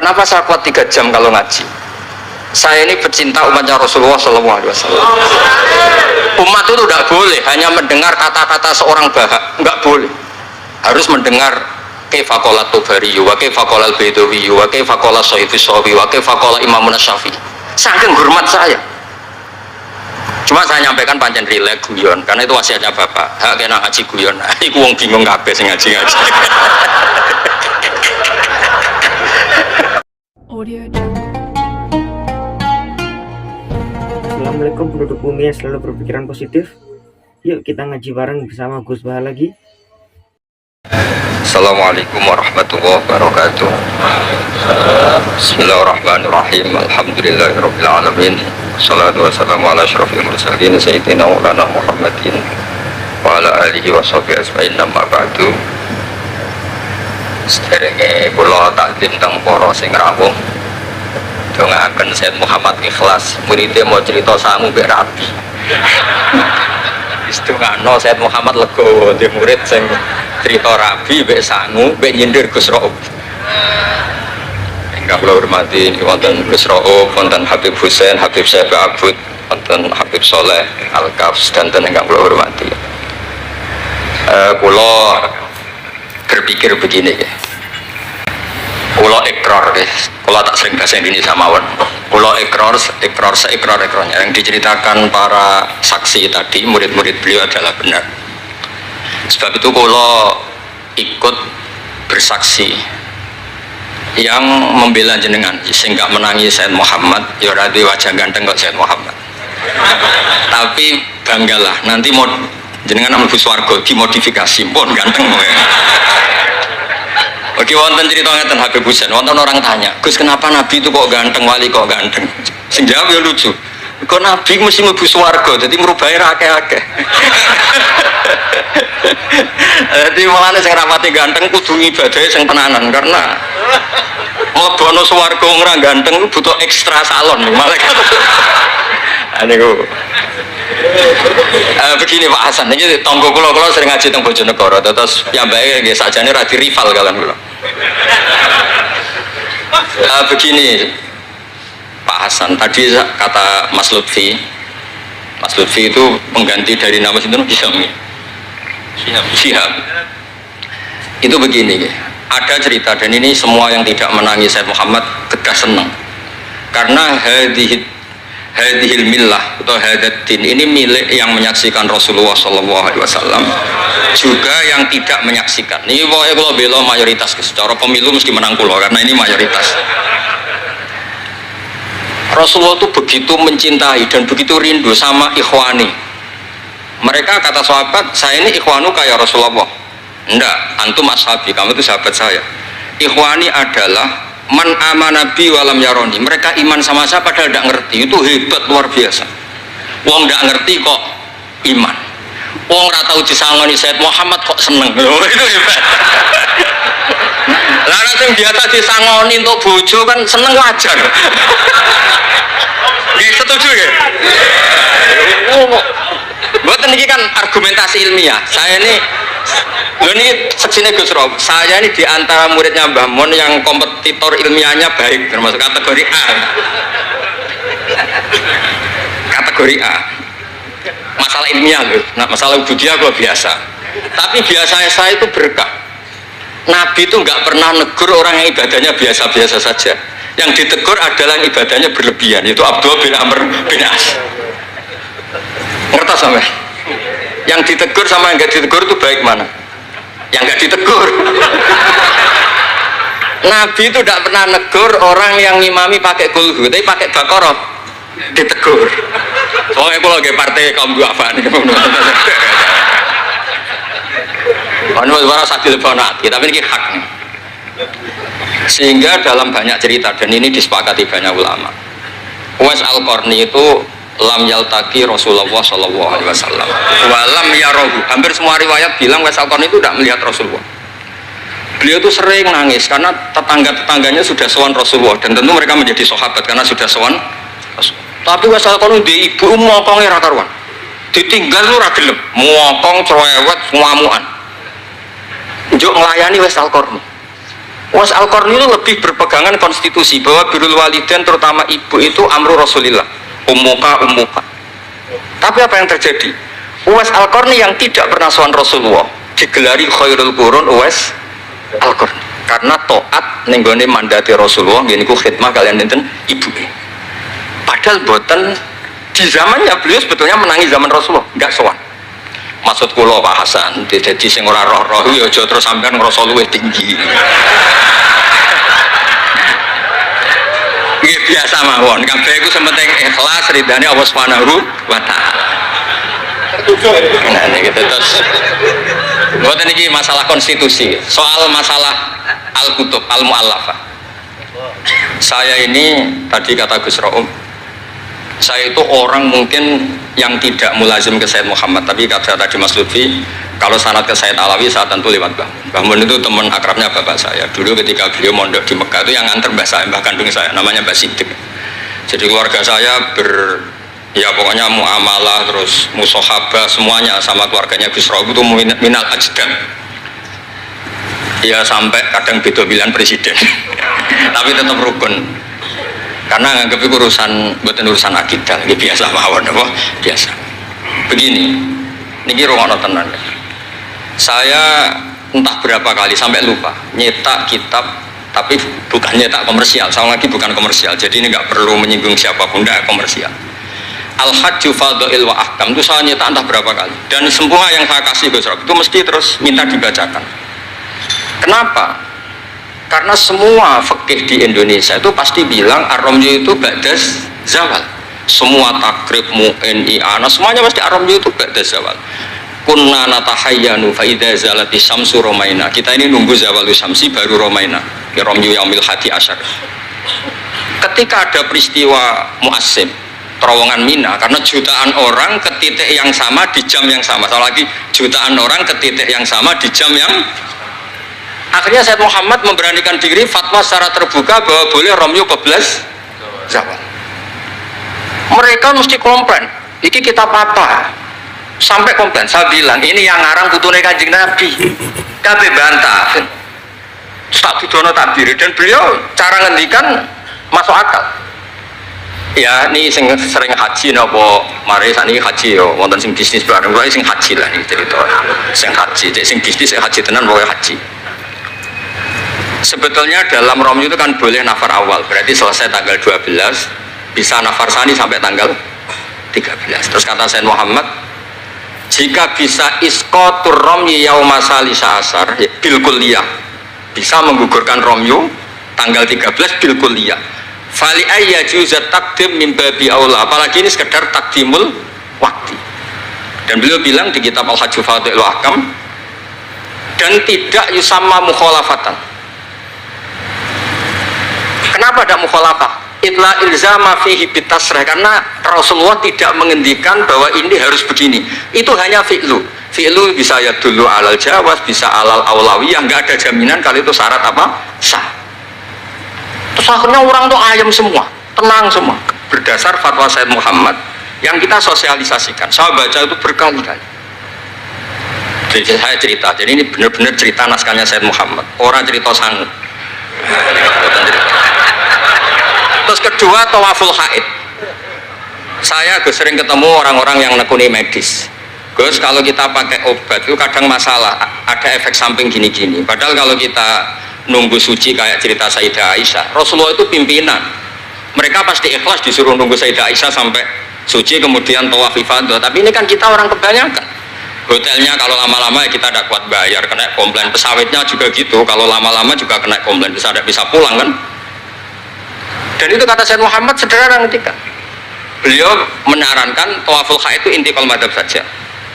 Kenapa saya kuat 3 jam kalau ngaji? Saya ini pecinta umatnya Rasulullah SAW. Umat itu tidak boleh hanya mendengar kata-kata seorang bahak, nggak boleh. Harus mendengar kaifa qala Tubari, wa kaifa qala Al-Baidawi, wa kaifa qala Syafi'i, wa kaifa qala Imam Syafi'i. Saking hormat saya. Cuma saya nyampaikan pancen rileks guyon, karena itu wasiatnya Bapak. Hak kena ngaji guyon. Iku wong bingung kabeh sing ngaji-ngaji. Assalamualaikum penduduk bumi yang selalu berpikiran positif. Yuk kita ngaji bareng bersama Gus Bah lagi. Assalamualaikum warahmatullahi wabarakatuh. Bismillahirrahmanirrahim. Alhamdulillahirabbil alamin. Wassalatu wassalamu ala asyrofil mursalin sayyidina maulana Muhammadin wa ala alihi wa sahbihi ajmain. Amma ba'du. Sederenge kula takdim teng para sing rawuh. Dongaaken Sayyid Muhammad Ikhlas, muridé mau cerita sangu mbek rabi. Wis dongakno Sayyid Muhammad Legowo, di murid sing cerita rabi mbek sangu mbek nyindir Gus Raub. Ingkang kula hormati wonten Gus Raub, wonten Habib Husain, Habib Syekh Abud, wonten Habib Soleh Al-Kafs, dan ingkang kula hormati. Kula berpikir begini ya. Kula ikrar guys, kula tak sering bahasa Indonesia mawon. Kula ikrar seikrarnya yang diceritakan para saksi tadi, murid-murid beliau adalah benar. Sebab itu kula ikut bersaksi yang membela jenengan, sehingga menangi Sayyid Muhammad. Ya ora duwe wajah ganteng kok Sayyid Muhammad. Tapi banggalah nanti mau jenengan mlebu swarga dimodifikasi pun ganteng. Oke, wonten cerita ngeten Habib Husain, wonten orang tanya, Gus kenapa Nabi itu kok ganteng, wali kok ganteng? Sing jawab ya lucu. Kok Nabi mesti mlebu swarga, jadi merubahi akeh-akeh. Jadi mulane sing rapati ganteng kudu ngibadahe sing tenanan, karena mlebono swarga ora ganteng butuh ekstra salon malaikat. Niku. Begini Pak Hasan, ini tonggo kula sering ngaji teng Bojonegoro, terus piyambake nggih sakjane ra di rival kalian kula. Begini Pak Hasan, tadi kata Mas Lutfi itu pengganti dari nama sinten Syihab. Itu begini, ada cerita, dan ini semua yang tidak menangis Sayyid Muhammad tegas senang, karena hadhil millah atau hadatin ini milik yang menyaksikan Rasulullah SAW, juga yang tidak menyaksikan. Ini pokoknya kalau bela mayoritas, secara pemilu mesti menang kulo, karena ini mayoritas. Rasulullah itu begitu mencintai dan begitu rindu sama ikhwani. Mereka kata sahabat, saya ini ikhwanu kayak Rasulullah. Enggak, antum ashabi, kamu itu sahabat saya. Ikhwani adalah man amanabi walam yaroni. Mereka iman sama saya padahal tidak ngerti. Itu hebat luar biasa. Wong tidak ngerti kok iman. Wong ora tau disangoni Sayyid Muhammad kok seneng. Itu hebat. Lah nek sing biasa disangoni untuk bojo kan seneng wajar. Nggih setuju nggih? Mboten iki kan argumentasi ilmiah. Saya ini seksine Gus Rob. Saya ini di antara muridnya Mbah Mun yang kompetitor ilmiahnya baik, termasuk kategori A. Kategori A. Masalah ilmiah loh. Nah, masalah ubudiyah kok biasa. Tapi biasanya saya itu berkah. Nabi itu nggak pernah negur orang yang ibadahnya biasa-biasa saja. Yang ditegur adalah yang ibadahnya berlebihan. Itu Abdullah bin Amr bin As. Ngerti sampai? Yang ditegur sama yang nggak ditegur itu baik mana? Yang nggak ditegur. Nabi itu tidak pernah negur orang yang ngimami pakai kulhu, tapi pakai bakoroh ditegur. Soalnya aku lagi partai kaum duafa nih. Ini suara sadil bonat, tapi ini hak. Sehingga dalam banyak cerita, dan ini disepakati banyak ulama, Uwais Al-Qarni itu lam yaltaki Rasulullah SAW walam yarohu. Hampir semua riwayat bilang Uwais Al-Qarni itu tidak melihat Rasulullah. Beliau itu sering nangis karena tetangga-tetangganya sudah sowan Rasulullah, dan tentu mereka menjadi sahabat karena sudah sowan. Tapi Uwais Al-Qarni di ibu mokongnya ra karuan, ditinggal lu ra gelem, mokong cerewet ngamuan njuk nglayani Uwais Al-Qarni. Uwais Al-Qarni itu lebih berpegangan konstitusi bahwa birrul walidain terutama ibu itu amru Rasulillah, ummuka. Tapi apa yang terjadi? Uwais Al-Qarni yang tidak pernah sowan Rasulullah digelari khairul qurun Uwais Al-Qarni karena taat ning gone mandate Rasulullah ngene iku khidmah kalian enten ibu. Padahal boten di zamannya beliau sebetulnya menangi zaman Rasulullah, enggak sowan. Maksud kula Pak Hasan, dadi sing ora roh-roh ya aja terus sampean ngrasa luwih tinggi. Nggih biasa mawon, kabeh iku sementing ikhlas ridane Allah Subhanahu wa taala. Nah niki terus mboten iki masalah konstitusi, soal masalah al-kutub al-mu'allafah. Saya ini tadi kata Gus Raum, saya itu orang mungkin yang tidak mulazim ke Sayyid Muhammad, tapi kata tadi Mas Lutfi, kalau sanad ke Sayyid Alawi saya tentu lewat Mbah Mun itu teman akrabnya bapak saya. Dulu ketika beliau mondok di Mekah itu yang nganter mbah saya, mbah kandung saya, namanya Mbah Sidik. Jadi keluarga saya ya pokoknya muamalah terus musohabah semuanya sama keluarganya Gus Raub itu minal ajdam. Ya sampai kadang beda pilihan presiden, tapi tetap rukun. Karena nganggep itu urusan akidah, ini biasa mawon apa? Biasa. Begini, niki rungokno tenan. Saya entah berapa kali sampai lupa nyetak kitab, tapi bukan nyetak komersial. Sama lagi bukan komersial. Jadi ini nggak perlu menyinggung siapapun, nggak komersial. Al-Hajju Fadha'il wa Ahkam itu saya nyetak entah berapa kali. Dan semua yang saya kasih Gus Rob itu mesti terus minta dibacakan. Kenapa? Karena semua fikih di Indonesia itu pasti bilang ar-ramyu itu ba'das zawal. Semua takrib, mu'in, i'ana, semuanya pasti ar-ramyu itu ba'das zawal. Kunna natahayyanu fa idza zalati syamsu romaina. Kita ini nunggu zawalu syamsi baru romaina. Ki ramyu yaumil hadi asyar. Ketika ada peristiwa mu'assim, terowongan Mina, karena jutaan orang ke titik yang sama di jam yang sama. Soal lagi jutaan orang ke titik yang sama di jam yang akhirnya Sayyid Muhammad memberanikan diri fatwa secara terbuka bahwa boleh romyu keblas zawal. Mereka mesti komplain, ini kita apa? Sampai komplain, saya bilang ini yang ngarang putune Kanjeng Nabi. Kabeh bantah. Tak didono takbir dan beliau cara ngendikan masuk akal. Ya ini sering haji napa mari sakniki haji yo wonten sing bisnis bareng kula sing haji lah niki cerita. Sing haji, sing bisnis haji tenan pokoke haji. Sebetulnya dalam romyu itu kan boleh nafar awal, berarti selesai tanggal 12 bisa nafar sani sampai tanggal 13. Terus kata Sayyid Muhammad, jika bisa iskotur romyu yauma salisa asar bil kulliyah, bisa menggugurkan romyu tanggal 13 bil kulliyah. Fali ayya juzat takdim min babi aula, apalagi ini sekedar takdimul waktu. Dan beliau bilang di kitab Al-Hajju Fadha'il wa Ahkam, dan tidak yusamma mukhalafatan. Kenapa ada mukhalafah? Itla ilzama fihi bitasrih, karena Rasulullah tidak mengendikan bahwa ini harus begini. Itu hanya fi'lu. Fi'lu bisa ya dulu alal jawaz, bisa alal aulawiyah, nggak ada jaminan kalau itu syarat apa? Sah. Terus akhirnya orang tuh ayam semua, tenang semua. Berdasar fatwa Sayyid Muhammad yang kita sosialisasikan. Saya baca itu berkali-kali. Jadi saya cerita, jadi ini benar-benar cerita naskahnya Sayyid Muhammad. Orang cerita sanggup. Terus kedua, tawaful haid. Saya sering ketemu orang-orang yang nekuni medis. Gus, kalau kita pakai obat itu kadang masalah, ada efek samping gini-gini. Padahal kalau kita nunggu suci kayak cerita Sayyidah Aisyah, Rasulullah itu pimpinan. Mereka pasti ikhlas disuruh nunggu Sayyidah Aisyah sampai suci kemudian tawaf ifadah. Tapi ini kan kita orang kebanyakan. Hotelnya kalau lama-lama ya kita tidak kuat bayar, kena komplain. Pesawatnya juga gitu, kalau lama-lama juga kena komplain, tidak bisa pulang kan. Dan itu kata Sayyid Muhammad sederhana ketika beliau menyarankan tawaful haid itu intikal madhab saja,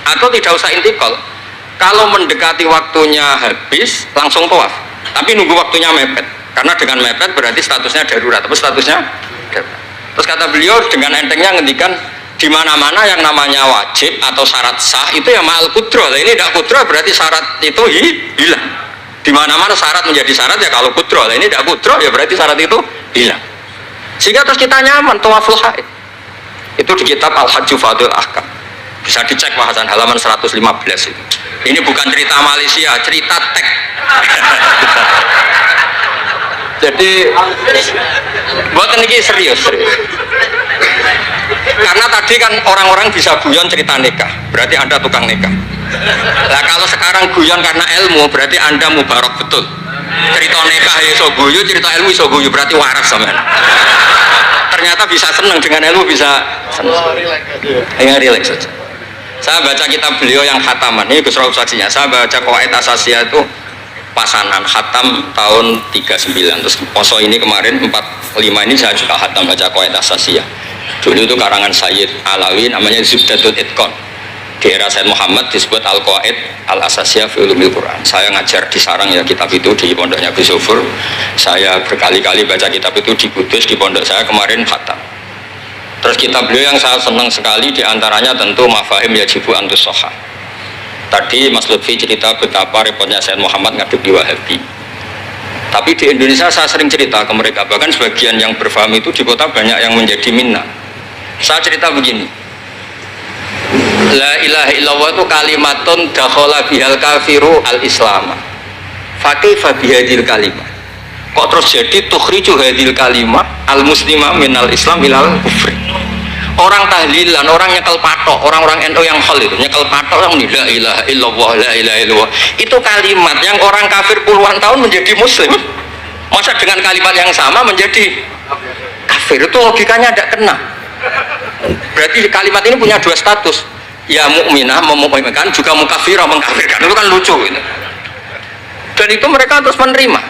atau tidak usah intikal. Kalau mendekati waktunya habis langsung tawaf, tapi nunggu waktunya mepet, karena dengan mepet berarti statusnya darurat, tapi statusnya darurat. Terus kata beliau dengan entengnya ngendikan di mana-mana yang namanya wajib atau syarat sah itu ya ma'al kudroh. Ini tidak kudroh berarti syarat itu hilang. Di mana-mana syarat menjadi syarat ya kalau kudroh. Ini tidak kudroh ya berarti syarat itu hilang. Sehingga terus kita nyaman tawaful haid. Itu di kitab Al-Hajju Fadha'il Ahkam. Bisa dicek bahasan halaman 115 itu. Ini bukan cerita Malaysia, cerita tek. Jadi buat ini serius. Karena tadi kan orang-orang bisa guyon cerita nikah, berarti Anda tukang nikah. Nah kalau sekarang guyon karena ilmu, berarti Anda mubarak betul. Cerita nikah iso guyu, cerita ilmu iso guyu, berarti waras sampean. Ternyata bisa senang dengan ilmu, bisa senang. Ya relax saja. Saya baca kitab beliau yang khataman, ini Gus Rauf saksinya. Saya baca Qawaid Asasiyah itu pasanan khatam tahun 39. Terus poso ini kemarin 45 ini saya juga khatam baca Qawaid Asasiyah. Dulu itu karangan Sayyid Alawi namanya Zubdatul Itqan. Di era Sayyid Muhammad disebut Al-Qawaid Al-Asasiyah fi Ulumil Quran. Saya ngajar di sarang ya kitab itu di pondoknya Gus Sufur. Saya berkali-kali baca kitab itu di Kudus, di pondok saya kemarin khatam. Terus kitab beliau yang saya senang sekali diantaranya tentu Mafahim Yajibu Antus Soha. Tadi Mas Lutfi cerita betapa repotnya Sayyid Muhammad ngadepi Wahabi. Tapi di Indonesia saya sering cerita ke mereka, bahkan sebagian yang berfaham itu di kota banyak yang menjadi minna. Saya cerita begini, la ilaha illallah itu kalimatun dakhala bihal kafiru al-islam fakaifa bihadil kalimah, kok terus jadi tukhriju hadil kalimah al-muslimah minal islam ilal kufri. Orang tahlilan, orang nyekel patok, orang-orang NU yang hal itu nyekel patok yang la ilaha illallah, la ilaha illallah, itu kalimat yang orang kafir puluhan tahun menjadi muslim, masa dengan kalimat yang sama menjadi kafir? Itu logikanya tidak kena. Berarti kalimat ini punya dua status, ya mukminah memukminkan, juga mukafirah mengkafirkan. Itu kan lucu gitu. Dan itu mereka terus menerima.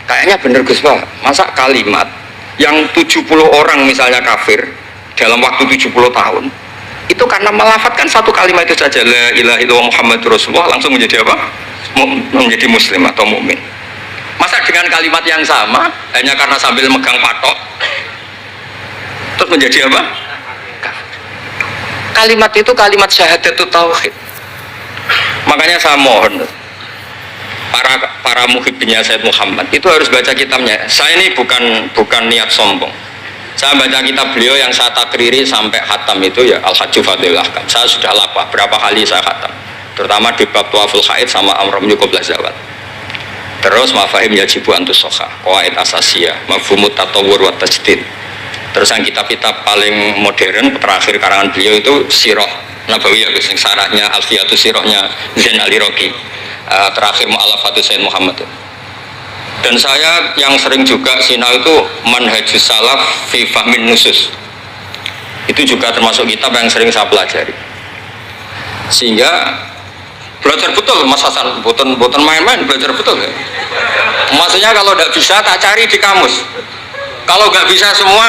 Kayaknya bener Gus Pak, masa kalimat yang 70 orang misalnya kafir dalam waktu 70 tahun itu karena melafadzkan satu kalimat itu saja, la ilaha illallah Muhammadur Rasulullah, langsung menjadi apa? Menjadi muslim atau mukmin. Masa dengan kalimat yang sama hanya karena sambil megang patok terus menjadi apa? Kalimat itu kalimat syahadatut tauhid. Makanya saya mohon para muhibbinnya Sayyid Muhammad itu harus baca kitabnya. Saya ini bukan niat sombong. Saya baca kitab beliau yang saya takriri sampai khatam itu ya Al-Hajju Fadlil Ahkam. Saya sudah lapah berapa kali saya khatam, terutama di bab Tuaful Haid sama Amram Yukub Lazawat. Terus Mafahim Yajibu Antus Soha, Qawaid Asasiyah, Mafhumut Tatawur wa Tajdid. Terus yang kitab-kitab paling modern terakhir karangan beliau itu Sirah Nabawiyah, yang syaratnya Alfiyatus Sirahnya Zain Al-Iraqi, terakhir Mu'alafatus Sayyid Muhammad. Dan saya yang sering juga sinau itu Manhajus Salaf fi Fahmin Nusus, itu juga termasuk kitab yang sering saya pelajari, sehingga belajar betul Mas Hasan, boten main-main, belajar betul ya. Maksudnya kalau tidak bisa tak cari di kamus, kalau nggak bisa semua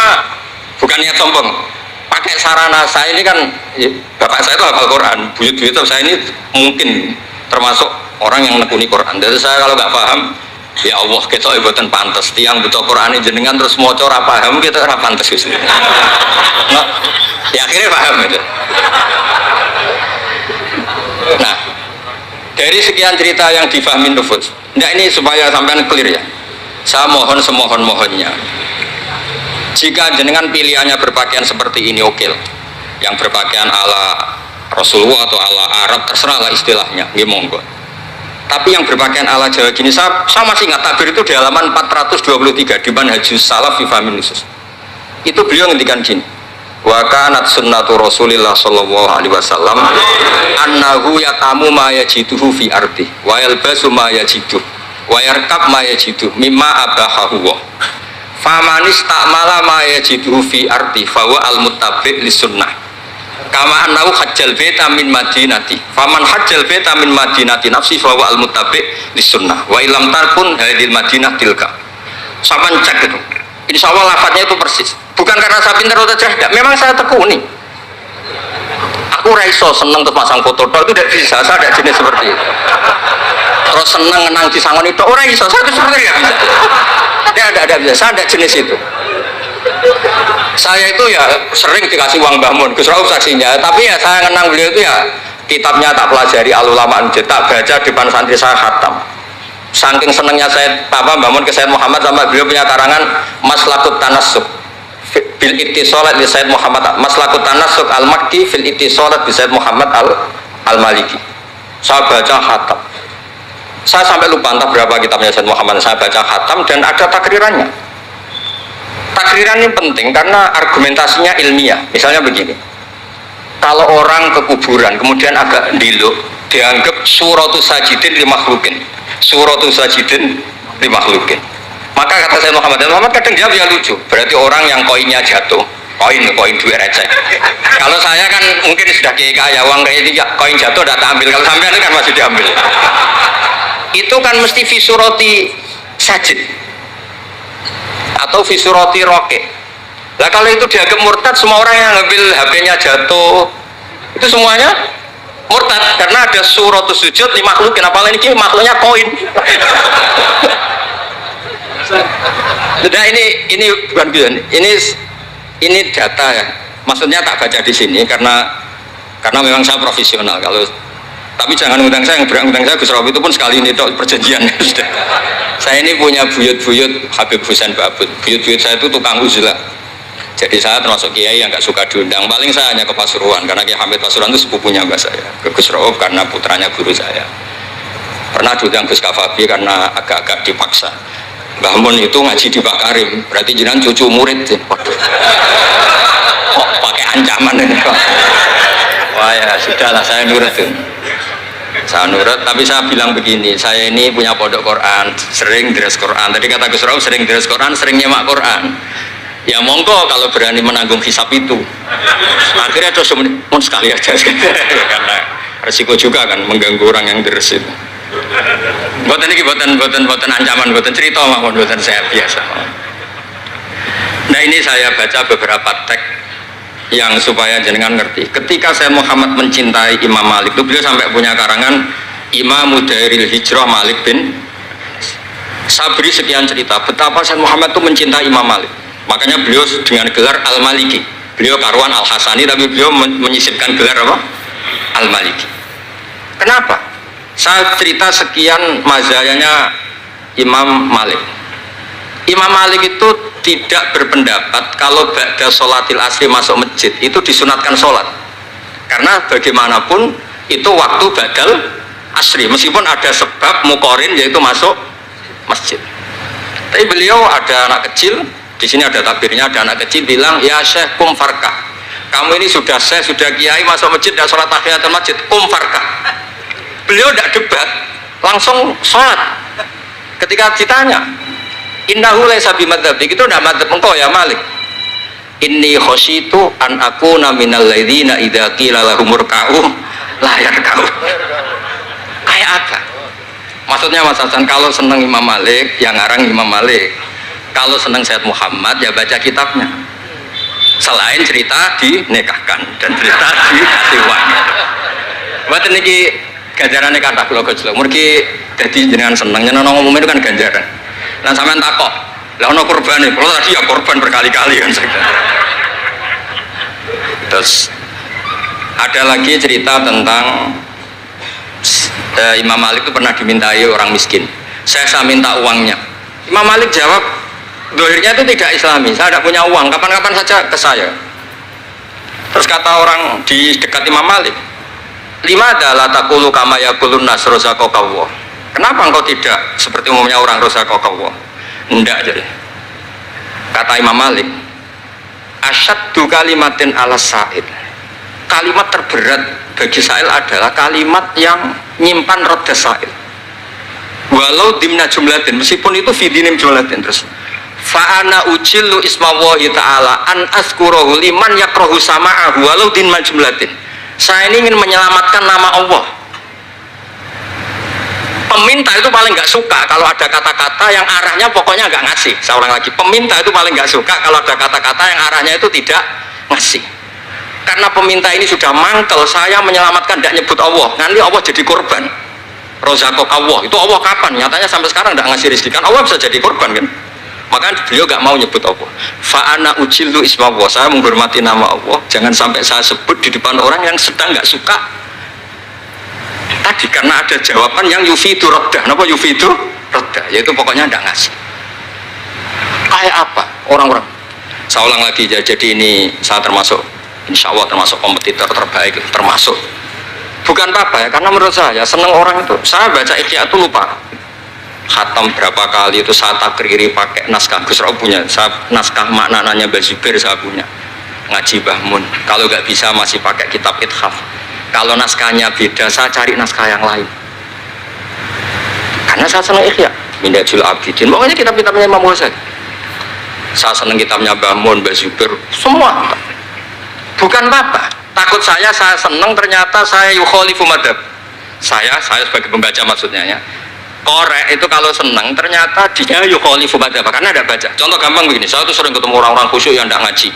bukan niat sombong, pakai sarana saya ini kan ya, bapak saya itu hafal Quran, buyut-buyut saya ini mungkin termasuk orang yang nekuni Quran. Jadi saya kalau nggak paham, ya Allah kita ibadah pantas tiang butuh Quran jenengan terus mau ora paham kita ora pantas gitu. Nah, ya akhirnya paham itu. Nah, dari sekian cerita yang difahami nufus, nah ini supaya sampean clear ya. Saya mohon semohon-mohonnya, jika jenengan pilihannya berpakaian seperti ini oke lah. Yang berpakaian ala Rasulullah atau ala Arab terserahlah istilahnya, nggih monggo. Tapi yang berpakaian ala Jawa gini, saya masih ingat tabir itu di halaman 423 di Manhajus Salaf fi Fahmin Nusus. Itu beliau ngendikan gini, wa kanat sunnatu Rasulillah sallallahu alaihi wasallam annahu yatamu ma yajiduhu fi ardi wa yalbasu ma yajiduhu wa yarkab ma yajiduhu mimma abahahu wa famanis ta'mala ma yajiduhu fi ardi fawa al-muttabi' li sunnah kama annahu hajjal baita min madinati faman hajjal baita min madinati nafsi fawa al-muttabi' li sunnah wa ilam tarkun hadil madinah tilka. Saman cek itu, insya Allah lafadznya itu persis, bukan karena saya pintar atau cerdas, memang saya tekuni. Aku raiso seneng terus pasang foto itu tidak bisa, saya tidak jenis seperti itu. Terus seneng ngenang di sangon itu orang iso, saya itu seperti tidak bisa. Tidak bisa, saya tidak jenis itu. Saya itu ya sering dikasih uang Mbah Mun, Gus Rauf saksinya, tapi ya saya ngenang beliau itu ya kitabnya tak pelajari, Al-Ulama Anjir tak baca depan santri saya khatam. Saking senengnya saya Mbah Mun ke Sayyid Muhammad, sama beliau punya karangan Maslakut Tanassuk bil ittisalat di Sayyid Muhammad, Maslakut Tanassuk al-Makki fil ittisalat di Sayyid Muhammad al-Maliki. Saya baca khatam. Saya sampai lupa entah berapa kitabnya Said Muhammad, saya baca khatam dan ada takrirannya. Takriran ini penting karena argumentasinya ilmiah. Misalnya begini, kalau orang ke kuburan kemudian agak diluk, dianggap suratus sajidin limakhlukin, suratus sajidin limakhlukin. Maka kata Said Muhammad, kadang jawab ya lucu, berarti orang yang koinnya jatuh, koin duit receh. Kalau saya kan mungkin sudah kaya, uang kayak ini koin jatuh tidak tak ambil, kalau sampai itu kan masih diambil. Itu kan mesti fisuroti sajid atau fisuroti roke. Nah kalau itu dianggap murtad, semua orang yang ngambil HP-nya jatuh itu semuanya murtad karena ada suratus sujud di makhlukin, apalagi ini makhluknya koin. Nah ini bukan bilang, ini data ya. Maksudnya tak baca di sini karena memang saya profesional. Tapi jangan undang saya, yang berang undang saya Gus Robi itu pun sekali ini perjanjian. Saya ini punya buyut-buyut Habib Husain Babut. Buyut-buyut saya itu tukang uzlah. Jadi saya termasuk kiai yang nggak suka diundang. Paling saya hanya ke Pasuruan karena Kiai Hamid Pasuruan itu sepupunya mbak saya. Ke Gus Robi karena putranya guru saya. Pernah diundang Gus Kafabi karena agak-agak dipaksa. Mbah Mun itu ngaji di Pak Karim, berarti jenengan cucu murid. Waduh. Kok pakai ancaman ini Pak? Wah ya sudahlah, saya nurut tuh. Saya nurut, tapi saya bilang begini, saya ini punya pondok Quran, sering deres Quran. Tadi kata Gus Rauf sering deres Quran, sering nyemak Quran. Ya monggo kalau berani menanggung hisab itu. Akhirnya terus mau sekali aja, karena resiko juga kan mengganggu orang yang deres itu. Buatan ini buatan ancaman, buatan cerita mawon, buatan saya biasa. Nah ini saya baca beberapa teks yang supaya jenengan ngerti. Ketika saya Muhammad mencintai Imam Malik, itu beliau sampai punya karangan Imam Mudairil Hijrah Malik bin Sabri, sekian cerita betapa saya Muhammad itu mencintai Imam Malik. Makanya beliau dengan gelar Al-Maliki. Beliau karuan Al-Hasani tapi beliau menyisipkan gelar apa? Al-Maliki. Kenapa? Saya cerita sekian mazhayanya Imam Malik. Imam Malik itu tidak berpendapat kalau ba'da sholatil asri masuk masjid itu disunatkan sholat, karena bagaimanapun itu waktu ba'dal asri meskipun ada sebab mukorin yaitu masuk masjid. Tapi beliau ada anak kecil, di sini ada takbirnya, ada anak kecil bilang ya syekh kum farkah, kamu ini sudah syekh, sudah kiai, masuk masjid dan sholat tahiyatul masjid, kum farkah. Beliau tidak debat, langsung sholat. Ketika ditanya innahu laisa bimadzhabi, itu tidak madzhab engkau ya Malik. Inni khasyitu an akuna minal ladzina idza qila lahum ruk'u la yarka'u. Kayak apa? Maksudnya Mas Hasan, kalau senang Imam Malik yang ngarang Imam Malik, kalau senang Said Muhammad ya baca kitabnya. Selain cerita dinikahkan dan cerita dikasih uang. Buat ini ganjarannya kata kula gojlok. Mergi dadi jenengan seneng nyeneng ngomong itu kan ganjaran. Lan sampean takok, lah ono kurbane, kalau tadi ya korban berkali-kali kan saya. Terus ada lagi cerita tentang Imam Malik itu pernah dimintai orang miskin. Saya minta uangnya. Imam Malik jawab, dohirnya itu tidak Islami, saya tidak punya uang, kapan-kapan saja ke saya. Terus kata orang di dekat Imam Malik, lima adalah takulu kama yakulun nas rozaqallah. Kenapa engkau tidak seperti umumnya orang rozaqallah? Enggak jadi. Kata Imam Malik, asyaddu kalimatin ala sa'id. Kalimat terberat bagi sa'il adalah kalimat yang nyimpan roda sa'il. Walau dimna jumlatin, meskipun itu fidinim jumlatin. Terus fa'ana ujillu ismawahi ta'ala an azkurahu liman yakrohu sama'ahu walau dimna jumlatin. Saya ini ingin menyelamatkan nama Allah. Peminta itu paling nggak suka kalau ada kata-kata yang arahnya pokoknya nggak ngasih. Saya ulang lagi, peminta itu paling nggak suka kalau ada kata-kata yang arahnya itu tidak ngasih. Karena peminta ini sudah mangkel, saya menyelamatkan tidak nyebut Allah, nanti Allah jadi korban. Rozakok Allah, itu Allah kapan? Nyatanya sampai sekarang tidak ngasih rezeki, kan Allah bisa jadi korban kan? Makanya beliau nggak mau nyebut Allah. Fa'ana ujillu ismawah, saya menghormati nama Allah, jangan sampai saya sebut di depan orang yang sedang nggak suka. Tadi karena ada jawaban yang yufidu roddah. Kenapa yufidu roddah? Yaitu pokoknya tidak ngasih. Kayak apa orang-orang? Saya ulang lagi, jadi ini saya termasuk, insya Allah termasuk kompetitor terbaik, termasuk Bukan apa ya, karena menurut saya seneng orang itu. Saya baca Ihya itu lupa. Khatam berapa kali itu saya takriri pakai naskah Gus Ro punya. Saya naskah maknanya Mbah Zubair saya punya. Ngaji Mbah Mun. Kalau nggak bisa masih pakai kitab Ithaf. Kalau naskahnya beda, saya cari naskah yang lain. Karena saya seneng Ihya. Minhajul Abidin. Pokoknya kitab-kitabnya Imam Ghazali. Saya seneng kitabnya Mbah Mun, Mbah Zubair, semua. Bukan apa. Takut saya seneng ternyata saya yukhalifu madhab. Saya sebagai pembaca maksudnya ya. Korek itu kalau seneng ternyata dia yukhalifu madhab karena ada baca. Contoh gampang begini, saya tuh sering ketemu orang-orang khusyuk yang tidak ngaji.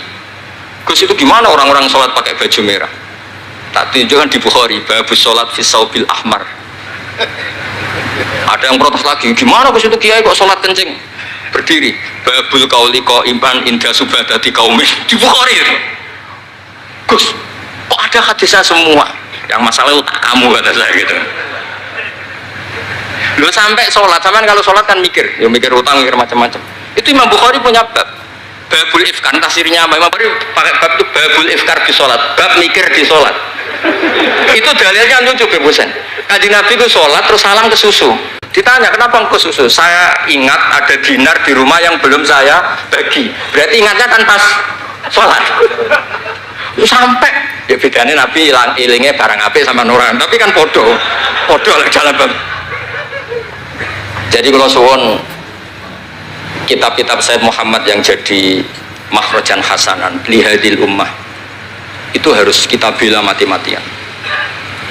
Gus itu gimana orang-orang sholat pakai baju merah? Tak tunjukkan di Bukhari, babus sholat fi saubil ahmar. Ada yang protes lagi, gimana Gus itu kiai kok sholat kencing? Berdiri, babul kauli iman indah subadati kaumin di Bukhari itu. Gus, kok ada hadisnya semua? Yang masalah otak kamu kata saya gitu. Lu sampai sholat, sampai kalau sholat kan mikir, ya mikir utang, mikir macam-macam. Itu Imam Bukhari punya bab, babul ifkar, tafsirnya Imam Bukhari pakai bab itu babul ifkar di sholat, bab mikir di sholat. Itu dalilnya lucu Bebusen. Kanjeng Nabi itu sholat terus salam ke susu. Ditanya kenapa ke susu? Saya ingat ada dinar di rumah yang belum saya bagi. Berarti ingatnya kan pas sholat. Sampai ya bedanya Nabi ilingnya barang apik sama nuran, tapi kan podo oleh jalan bab. Jadi kalau suwon kitab-kitab Sayyid Muhammad yang jadi makhrajan hasanan lihadil ummah itu harus kita bela mati-matian.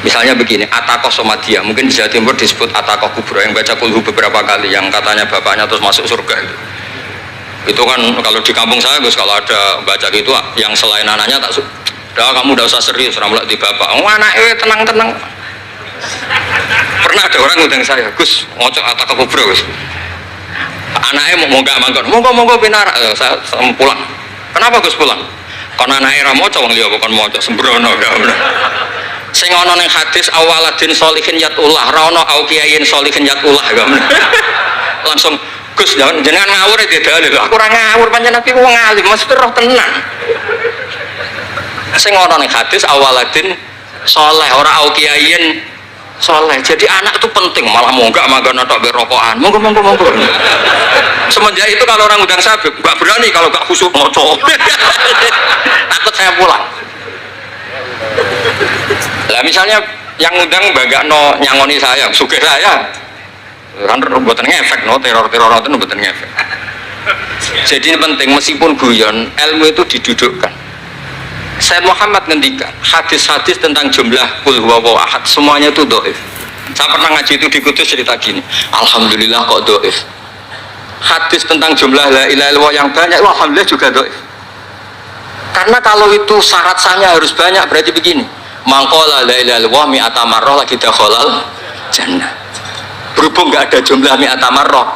Misalnya begini, Atakoh Somadia, mungkin di Jawa Timur disebut Atakoh Kubro yang baca kulhu beberapa kali, yang katanya bapaknya terus masuk surga itu kan kalau di kampung saya Gus, kalau ada baca gitu yang selain anaknya tak udah kamu udah usah serius ramlak di bapak, anaknya tenang-tenang. Pernah ada orang ngundang saya, Gus ngocok Atakoh Kubro Gus, anaknya mau nggak mangkon, monggo pinar, saya pulang. Kenapa Gus pulang? Karena anaknya ramoco wong liya bukan moco sembrono gak. Sing ana ning hadis awaladin sholihin yatullah ra ono au kiyain sholihin yatullah gak. Langsung Gus jenengan ngawur iki dalil. Aku ora ngawur pancen aku wong alim mesti roh tenan. Sing ana ning hadis awaladin saleh ora au kiyain saleh. Jadi anak itu penting, malah monggak manggon tok berokokan. Monggo. Semenjak itu kalau orang undang saya enggak berani kalau enggak khusyuk ngoco. Takut saya pulang. Lah misalnya yang undang bangga nyangoni saya, sugih saya. Kan mboten ngefek teror itu mboten ngefek. Jadi ini penting meskipun guyon, ilmu itu didudukkan. Sayyid Muhammad ngendikan hadis-hadis tentang jumlah qul huwallahu ahad semuanya itu dhaif. Saya pernah ngaji itu di Kudus cerita gini, alhamdulillah kok dhaif. Hadis tentang jumlah la ilaha illallah yang banyak alhamdulillah juga dhaif. Karena kalau itu syarat sahnya harus banyak, berarti begini, mangqala la ilaha illallah mi'ata marrah lagi dakhalal jannah. Berhubung nggak ada jumlah mi'ata marrah,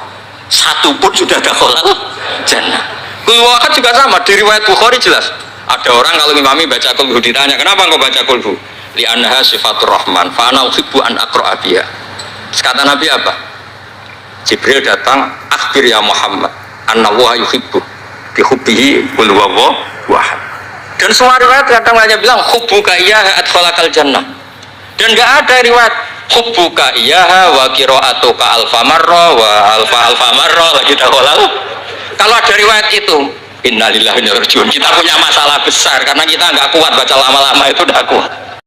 satu pun sudah dakhalal jannah. Kulwakat juga sama, di riwayat Bukhari jelas. Ada orang kalau imami baca kulhu ditanya, kenapa engkau baca kulhu? Li'annaha sifatur rahman, fa'ana uhibbu an aqra'a biha. Kata Nabi apa? Jibril datang, akhbir ya Muhammad, annallaha yuhibbu bihubbihi qul huwallahu ahad. Dan semua riwayat kadang hanya bilang hubbuka iyyaha adkhalakal jannah. Dan enggak ada riwayat hubbuka iyyaha wa qira'atuka alfa marra wa alfa marra lagi dakhalal. Kalau ada riwayat itu, innalillahi wa inna ilaihi raji'un. Kita punya masalah besar karena kita enggak kuat baca lama-lama itu, enggak kuat.